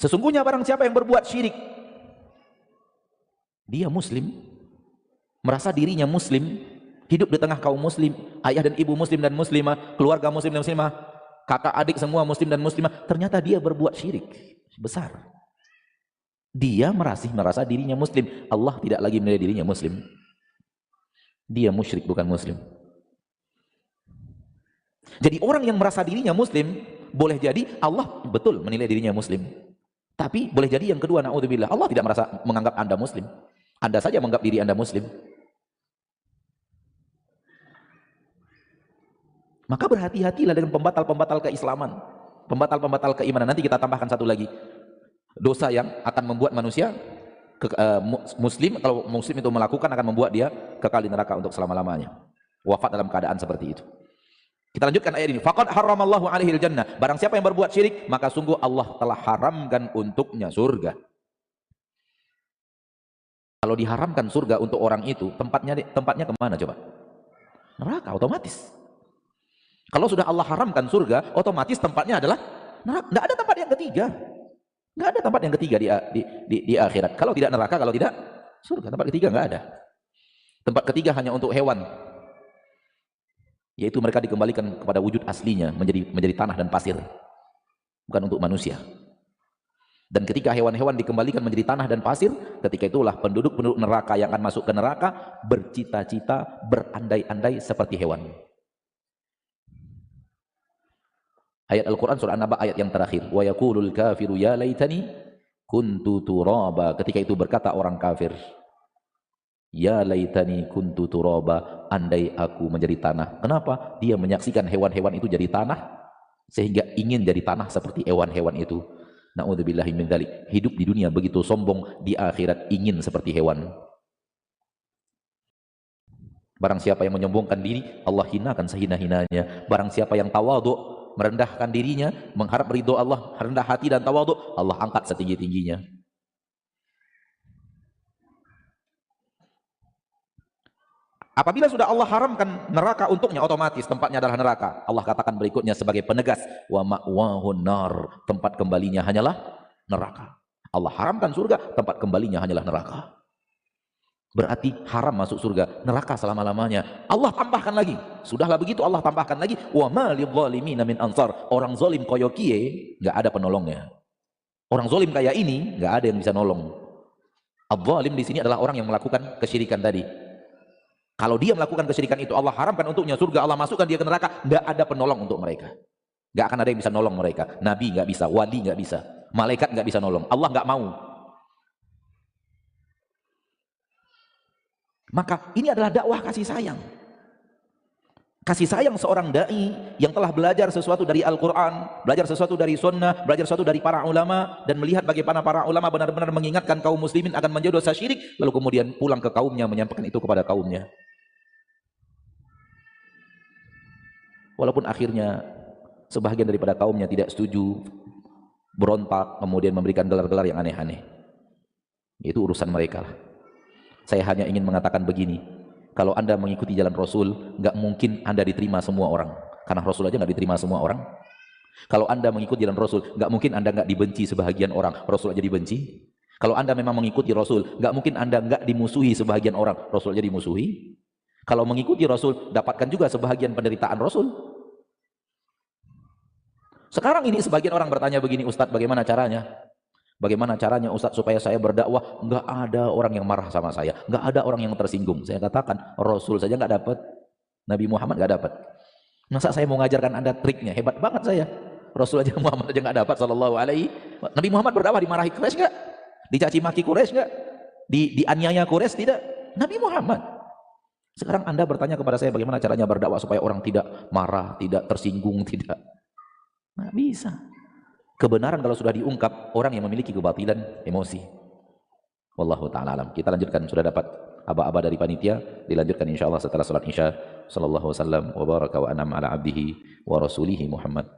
Sesungguhnya barang siapa yang berbuat syirik, dia muslim, merasa dirinya muslim, hidup di tengah kaum muslim, ayah dan ibu muslim dan muslimah, keluarga muslim dan muslimah, kakak adik semua muslim dan muslimah, ternyata dia berbuat syirik besar. Dia merasa dirinya muslim, Allah tidak lagi menilai dirinya muslim. Dia musyrik, bukan muslim. Jadi orang yang merasa dirinya muslim, boleh jadi Allah betul menilai dirinya muslim. Tapi boleh jadi yang kedua, naudzubillah, Allah tidak merasa menganggap Anda muslim. Anda saja menganggap diri Anda muslim. Maka berhati-hatilah dengan pembatal-pembatal keislaman, pembatal-pembatal keimanan. Nanti kita tambahkan satu lagi. Dosa yang akan membuat manusia muslim, kalau muslim itu melakukan, akan membuat dia kekal di neraka untuk selama-lamanya. Wafat dalam keadaan seperti itu. Kita lanjutkan ayat ini. Faqad haramallahu alaihil jannah. Barang siapa yang berbuat syirik, maka sungguh Allah telah haramkan untuknya surga. Kalau diharamkan surga untuk orang itu, tempatnya kemana coba? Neraka otomatis. Kalau sudah Allah haramkan surga, otomatis tempatnya adalah neraka. Tidak ada tempat yang ketiga. Tidak ada tempat yang ketiga di akhirat. Kalau tidak neraka, kalau tidak surga. Tempat ketiga nggak ada. Tempat ketiga hanya untuk hewan, yaitu mereka dikembalikan kepada wujud aslinya, menjadi tanah dan pasir, bukan untuk manusia. Dan ketika hewan-hewan dikembalikan menjadi tanah dan pasir, ketika itulah penduduk-penduduk neraka yang akan masuk ke neraka bercita-cita, berandai-andai seperti hewan. Ayat Al-Quran surah An-Naba ayat yang terakhir, wa yaqulul kafiru ya laitani kuntu turaba. Ketika itu berkata orang kafir, ya laitani kuntu turaba, andai aku menjadi tanah. Kenapa? Dia menyaksikan hewan-hewan itu jadi tanah, sehingga ingin jadi tanah seperti hewan-hewan itu. Na'udzubillahi min dzalik. Hidup di dunia begitu sombong, di akhirat ingin seperti hewan. Barang siapa yang menyombongkan diri, Allah hinakan sehina-hinanya. Barang siapa yang tawadhu, merendahkan dirinya, mengharap ridho Allah, rendah hati dan tawadhu, Allah angkat setinggi-tingginya. Apabila sudah Allah haramkan neraka untuknya, otomatis tempatnya adalah neraka. Allah katakan berikutnya sebagai penegas, wa ma'wahun nar, tempat kembalinya hanyalah neraka. Allah haramkan surga, tempat kembalinya hanyalah neraka. Berarti haram masuk surga, neraka selama-lamanya. Allah tambahkan lagi, sudahlah begitu Allah tambahkan lagi, wa ma lidzalimina min ansar. Orang zalim koyo kie enggak ada penolongnya. Orang zalim kayak ini enggak ada yang bisa nolong. Adz-dzalim di sini adalah orang yang melakukan kesyirikan tadi. Kalau dia melakukan kesyirikan itu, Allah haramkan untuknya surga, Allah masukkan dia ke neraka, enggak ada penolong untuk mereka. Enggak akan ada yang bisa nolong mereka. Nabi enggak bisa, wali enggak bisa, malaikat enggak bisa nolong. Allah enggak mau. Maka ini adalah dakwah kasih sayang. Kasih sayang seorang dai yang telah belajar sesuatu dari Al-Quran, belajar sesuatu dari sunnah, belajar sesuatu dari para ulama, dan melihat bagaimana para ulama benar-benar mengingatkan kaum muslimin akan menjauh dosa syirik, lalu kemudian pulang ke kaumnya menyampaikan itu kepada kaumnya. Walaupun akhirnya sebahagian daripada kaumnya tidak setuju, berontak, kemudian memberikan gelar-gelar yang aneh-aneh. Itu urusan mereka lah. Saya hanya ingin mengatakan begini, kalau Anda mengikuti jalan Rasul, nggak mungkin Anda diterima semua orang. Karena Rasul aja nggak diterima semua orang. Kalau Anda mengikuti jalan Rasul, nggak mungkin Anda nggak dibenci sebahagian orang. Rasul aja dibenci. Kalau Anda memang mengikuti Rasul, nggak mungkin Anda nggak dimusuhi sebahagian orang. Rasul aja dimusuhi. Kalau mengikuti Rasul, dapatkan juga sebahagian penderitaan Rasul. Sekarang ini sebagian orang bertanya begini, Ustadz, bagaimana caranya? Bagaimana caranya Ustadz supaya saya berdakwah? Nggak ada orang yang marah sama saya, nggak ada orang yang tersinggung. Saya katakan, Rasul saja nggak dapat, Nabi Muhammad nggak dapat. Masa saya mau ngajarkan Anda triknya? Hebat banget saya. Rasul aja, Muhammad aja nggak dapat, sallallahu alaihi. Nabi Muhammad berdakwah dimarahi Quraisy nggak? Dicaci maki Quraisy nggak? Dianiaya Quraisy tidak? Nabi Muhammad. Sekarang Anda bertanya kepada saya bagaimana caranya berdakwah supaya orang tidak marah, tidak tersinggung, tidak. Nggak bisa. Kebenaran kalau sudah diungkap, orang yang memiliki kebatilan emosi. Wallahu ta'ala alam. Kita lanjutkan, sudah dapat aba-aba dari panitia, dilanjutkan insyaallah setelah salat Isya. Sallallahu wasallam wa baraka wa an'ama ala abdihi wa rasulihi Muhammad.